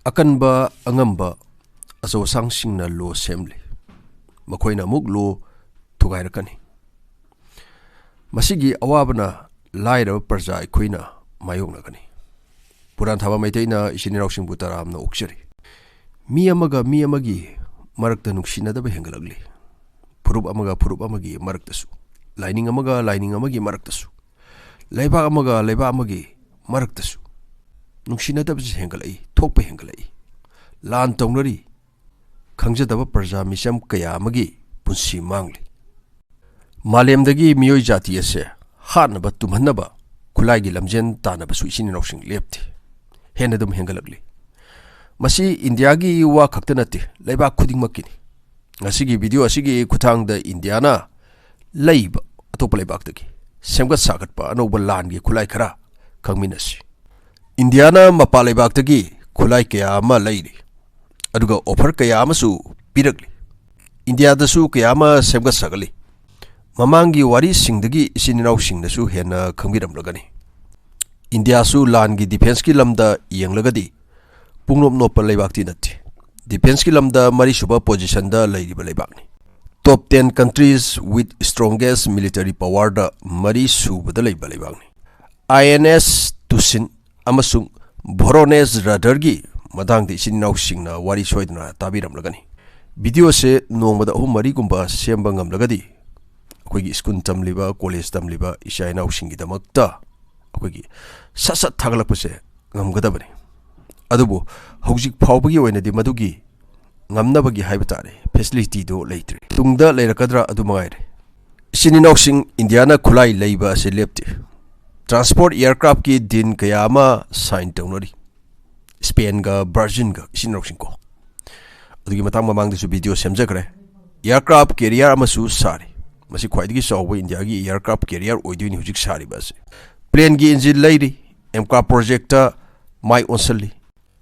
Akanba angamba aso sangsingna lo semli makoina muk lo thugairakani masigi awabana laira parja aikoina mayoknagani puran thaba maiteina isinirausing butaramna uksari mi amagi marakta nuksinadaba hengalagli purup amagi maraktasu lining amagi maraktasu leiba amagi maraktasu nuksinadaba hengalai thokpa hengalai lan tongnari khangjadaba parja misam kaya amagi punsi mangli malemdagi miyoi jati ase hanaba tumhanaba khulaigi lamjen tanaba su isinirausing lepti henadum hengalagli masi India gi wa khaktanati leiba khudingmakini ngasigi video asigi kuthangda Indiana leiba atopa leibakdagi semgat sagatpa anoba langi khulai khara khangminasi Indiana mapa leibakdagi khulai kaya ama leiri aduga offer kaya amasu pirakli India dasu kaya ama semgat sagali mamangi wari singdagi isininaw singnasu hena khangbiramlagani India su langi defense ki lamda yenglagadi pungnop nopa leibakti nati defense ki lamda mari suba position da leiriba leibakni top 10 countries with strongest military power da mari suba da leiba leibakni INS Tushil amasung VORONEZH radar gi madang de sininaw singna wari soidna tabiramlagani video se nongmada mari gumba semba ngamlagadi akoigi school tamliba college tamliba isainaw singi damakta akoigi sasat thagalakpase ngamgadabani adubu hojik phawbagi oinadi madugi ngamnabagi haibtare facility do leitre tungda leirakadra adu mangaire sininausing Indiana khulai leiba se lepti transport aircraft ki din kayama sign tawnari Spain ga Virgin ga sininausing ko adugi matang mamang desu video semjakre aircraft carrier amasu sari masi khwaidigi sawba India gi aircraft carrier oiduni hojik sari bas plane gi engine leiri aircraft projector mai onsalli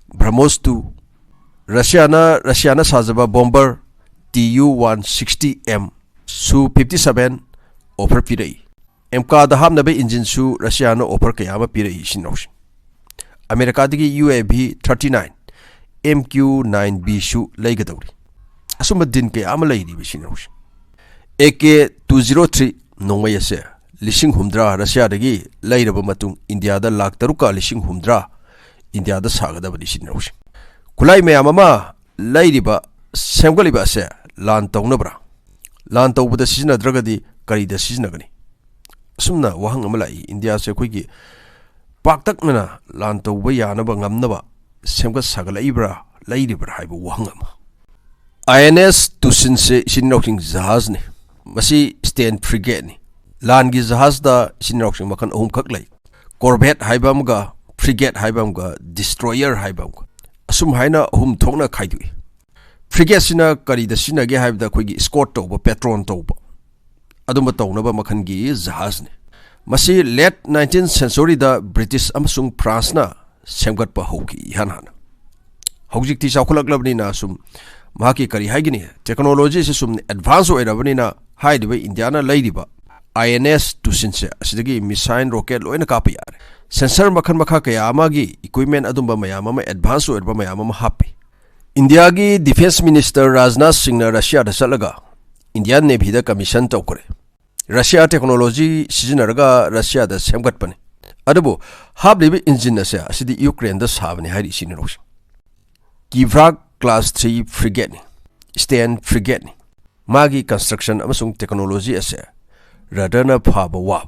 BrahMos 2 Russia sajaba bomber Tu-160M Su-57 offer pirai MK da hamnabe engine su Russia offer kayama pirai sinaush America digi UAV 39 MQ-9B su leigadawri asuma din kayama leiri sinaush AK-203 nongmay ase lising humdra Russia dagi leiraba matung India da lakh taruka lising humdra India da sagada badi sinaush kulai me amama leiriba semgaliba se lan tawnabra lan tawbada sisina dragadi karida sisinagani sumna wahang amalai India se khoigi paktakna lan tawba yanaba ngamnaba semga sagalaibra leiribra haibu wahang ama INS Tushil se sinauking jahaz ne masi stand frigate ni lan gi jahaz da sinauking makan ahum khak lai corvette haibamga frigate haibamga destroyer haibamga asum haina hum thokna khaidui frigate sina kari da sina ge haibda khoigi escort tawba patron tawba aduma tawnaba makhan gi jahaz ne masi late 19th century da British amasung France na semgat pa hoki hanhana hojik ti sakhulaklabni na sum mahaki kari haigini technology se sum advance oirabani na haidiba Indiana leidiba INS Tushil se asidagi missile rocket loina kapa yare sensor makhan makha kaya amagi equipment adumba mayam ama advance oirba mayam ama happy India gi defense minister Rajnath Singh na Russia da salaga Indian Navy da commission tawkore Russia technology sizinaraga Russia da semgatpani adubu hablibi engine ase asidi Ukraine da sabani hari siniros Kivrak class 3 frigate ni stand frigate ni magi construction amasung technology ase radar na phaba wa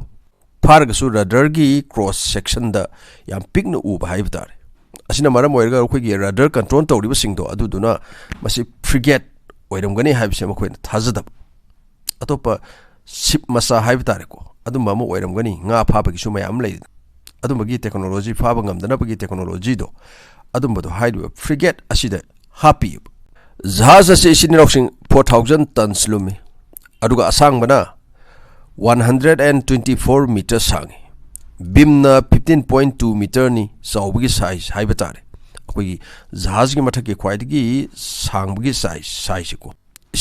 Fargasu radar gi cross section da yam pikna uba haibtare asina maram oirga khoigi radar control tawriba singdo aduduna masi frigate oiramgani haibse makoina thajadab atopa ship masa haibtare ko adumba mo oiramgani nga phaba gi sumayam lei adumba gi technology phaba ngamdana bagi technology do adumba do haidu frigate asida happy jahaz ase sinirausing 4000 tons lumi aduga asang bana 124 meters sangi bimna 15.2 meter ni sawbagi size haibatare akoi jahaz gi mathaki khwaidagi sangbagi size ko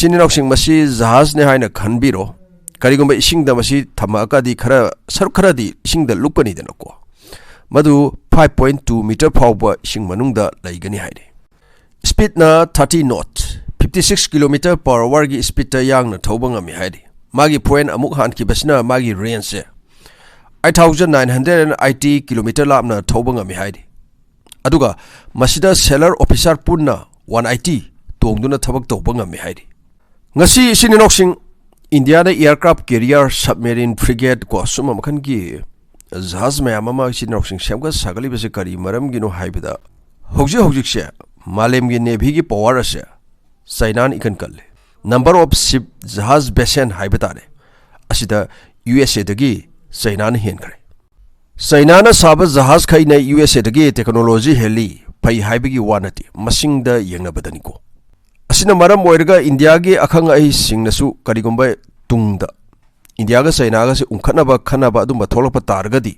sininausing masi jahaz ne haina khanbiro karigumba ising da masi thamaka di khara saruk khara di ising da lukani dana ko madu 5.2 meter phawba ising manung da laigani haide speed na 30 knot 56 km per hour gi speed ta yang na thoba ngami haidi magi point amuk han ki basna magi range se 8980 km lapna thoba ngami haidi aduga masida sailor officer punna 180 tongduna thabak tawba ngami haidi ngasi sininoksing India da aircraft carrier submarine frigate ko suma makhan gi jahaz mayam ama sininoksing semga sagali bese kari maram gi no haibida hojik se malem gi navy gi power se China ikan kalle number of ship jahaz basin haibata ne asida USA dagi China hen kare China na saba jahaz khai na USA dagi technology heli pai haibigi wanati masing da yengna badani ko asina maram oirga India gi akhang ai singnasu karigomba tungda India ga China ga se unkhana ba khana ba adum tholapa targadi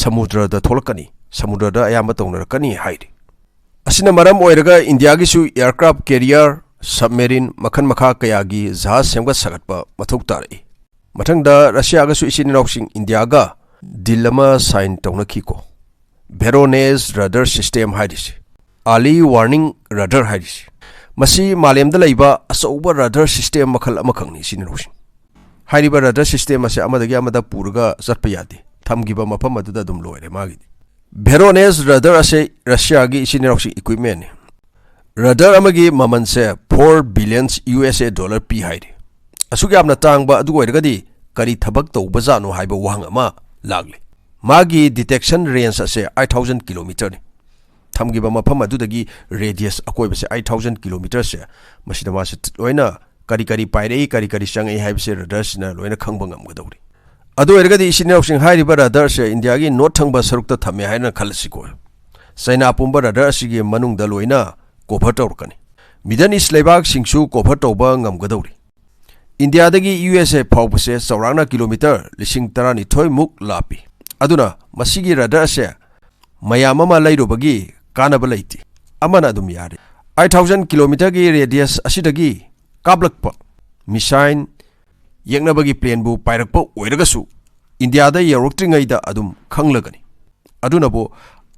samudra da tholakani samudra da ayamba tongnarakani haidi asina maram oirga India gi su aircraft carrier submarine makhan makha kaya gi jahaz semga sagatpa mathok tari mathangda Russia ga su isininoksing India ga dilama sign tawnaki ko VORONEZH radar system haidisi early warning radar haidisi masi malemda leiba asauba radar system makhal amakhangni sininoksing hairiba radar system ase amadagi amada purga zatpa yade thamgiba mafam aduda dum loire magi VORONEZH radar ase Russia gi isininoksing equipment radar amagi maman se 4 billion USA dollar pi haidi asugi amna tangba adu oirgadi kari thabak tawba janu haiba wahang ama lagle magi detection range ase 8000 km ni thamgiba mafam adudagi radius akoi base 8000 km se masida ma se loina kari pairei kari changai haibse radar sina loina khangba ngamgadawri adu oirgadi isininoksing hairiba radar se India gi north thangba sarukta thame haina khalsiko China pumba radar asigi manungda loina cover tawrkani Middle East lebak singsu cover tawba ngamgadawri India dagi USA phawbase saurana kilometer lising tarani thoi muk lapi aduna masigi radar se mayam ama lairobagi kanaba laiti amana adum yare 8000 km gi radius asidagi kablakpa missile yengnabagi plane bu pairakpa oiragasu India da yoroktingai da adum khanglagani aduna bo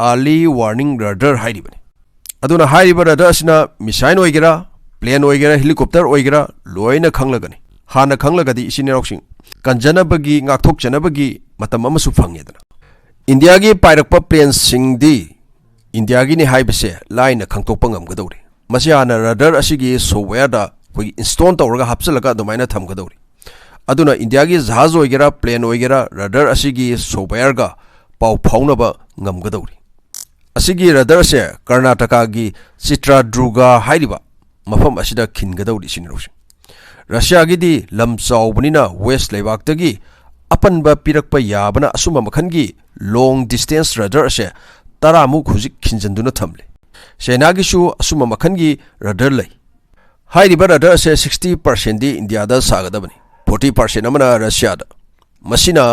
early warning radar hairibani aduna hairiba radar asina missile oigera plane oigera helicopter oigera loina khanglagani hana khanglagadi isininoksing kanjanabagi ngakthokjanabagi matam amasu phangedana India gi pairakpa plane singdi India gi ni haibase line khangtokpa ngamgadawri masiana radar asigi software da koi install tawraga hapsalaga domaina thamgadawri aduna India gi jahaz oigera plane oigera radar asigi software ga pau phaunaba ngamgadawri asigi radar se Karnataka gi Chitradurga hairiba mafam asida khingadawri sininoksing Russia gi di lam chawbanina west lebak tagi apanba pirakpa yabana asuma makhangi long distance radar se taramuk hujik khinjanduna thamle China gi su asuma makhangi radar lai hairiba radar se 60% di India da sagadabani 40% amana Russia da masina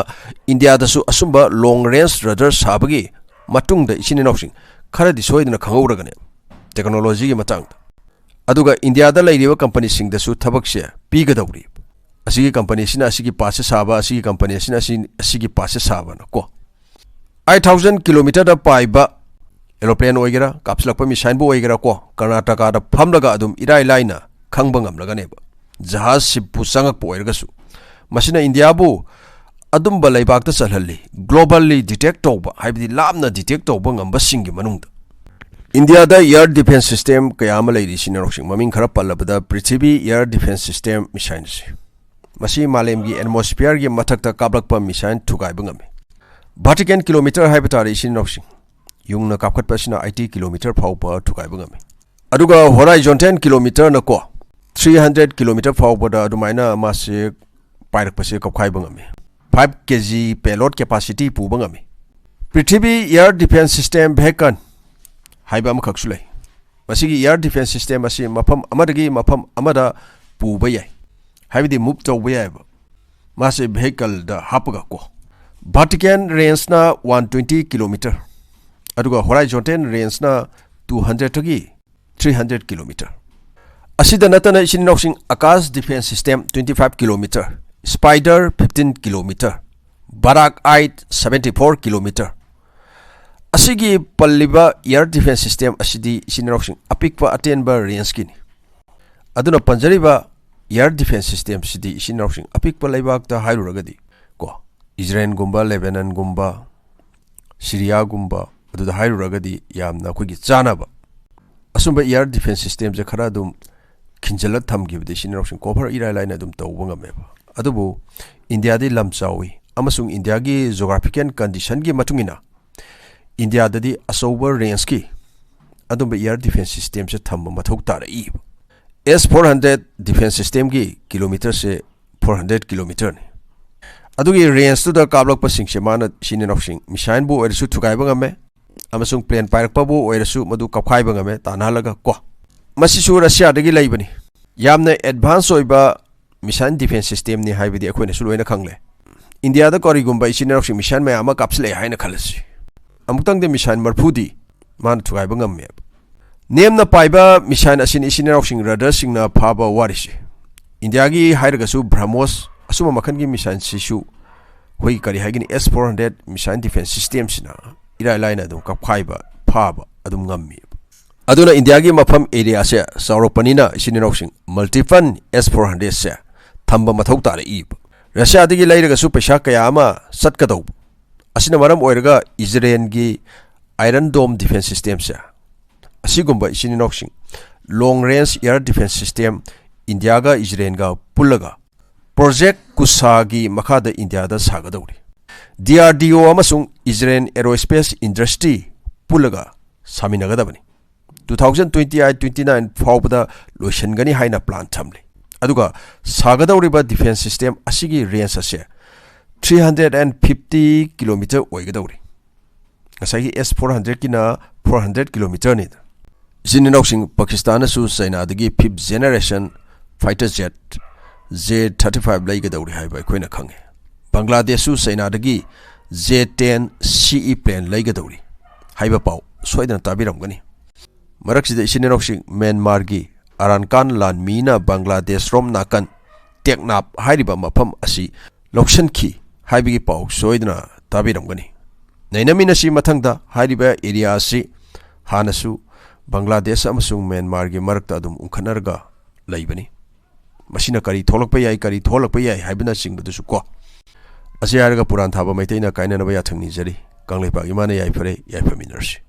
India da su asumba long range radar sabagi matungda isininoksing kharadi soidna khanguragane technology gi matangda aduga India da lairiba company sing da su thabak se pigadawri asigi company sina asigi passe saba asigi company sina asigi passe saba na ko 8000 km da paiba aeroplane oigera kapslakpa missile bo oigera ko Karnataka da phamlaga adum irai laina khangba ngamlaga ba jahaz sipu sangak po oirgasu masina India bu adum balai bakta chalhalli globally detect tawba haibdi lamna detect tawba ngamba singi manungda India da air defense system kayama lairi sininoksing maming khara pallabada Prithvi air defense system missile masi malem gi atmosphere gi mathakta kablakpa missile thugaiba ngame Vatican kilometer haibitari sininoksing yungna kapkhatpa sina 80 km phawpa thugaiba ngame aduga horizon 10 km na ko 300 km phawpa da adumaina mase pairakpa se kapkhaiba ngame 5 kg payload capacity puba ngame Prithvi air defense system bhekan haiba amakaksulai masigi air defense system asi mafam amadagi mafam amada puba yai haibidi move tawba yai ba mase vehicle da hapaga ko Vatican range na 120 km aduga horizon 10 range na 200 tagi 300 km asida natana isininoksing Akash defense system 25 km Spider 15 km Barak 8 74 km Asigi Paliba air defense system asidi sinroxing apikpa atenba range kini. Aduna panjariba air defense system sidi sinroxing apikpa laibakta hairuragadi ko Israel gumba Lebanon gumba Syria gumba aduda hairuragadi yamna kugi chanaba asumba air defense system je khara dum kinjala thamgibde sinroxing cover ira line dum tawba ngameba adubu India di lamchawi amasung India gi geographical condition gi matungina India dadi asober range ki adumba air defense system se thamma mathok tara I S400 defense system gi kilometer se 400 kilometer ne adugi range to da kablok pasing se mana sininoxing missile bu oirsu thukai bangame amasung plane pairak pa bu oirsu madu kapkhai bangame tanalaga ko masisu Russia dagi laibani yamna advance oiba missile defense system ni haibidi akoina suloina khangle India da kori gumba sininoxing missile ma ama kapsle haina khalasi amutang de missile marphudi man thugai bangam Name na paiba missile asin isinroxing radar singna phaba warisi India gi hairagasu BrahMos asuma makhan gi missile sisu hoi kari hagini S400 missile defense system sina ira line adum kapkhaiba phaba adum ngammi aduna India gi mafam area se sauropanina isinroxing multiple S400 se thamba mathok tare ib Russia digi lairagasu pesha kaya ama satkadaw asina maram oiraga Israel gi Iron Dome defense system se asigumba isininoxing long range air defense system India ga Israel ga pulaga project kusagi makhada India da sagadawri DRDO amasung Israel aerospace industry pulaga saminagadabani 2028-29 fawbada loishangani haina plan thamli aduga sagadawri ba defense system asigi range ase 350 kilometer oigadawri asagi S400 kina 400 kilometer ni Sininoxing Pakistan su China dagi 5th generation fighter jet Z-35 laigadawri haiba koina khange Bangladesh su China dagi Z-10 CE plane laigadawri haiba paw soidana tabiramgani maraksida Sininoxing Myanmar gi Arankan lan mina Bangladesh rom nakan teknap hairiba mafam asi lokshan ki haibigi paw soidana tabiramgani nainamina si mathangda hairiba area asi hanasu Bangladesh amasung Myanmar gi marakta adum unkhanarga laibani masina kari tholakpa yai haibana singbudusu ko asiaraga puran thaba maiteina kainana ba yathangni jari kanglaipa imana yai fare yai faminarsi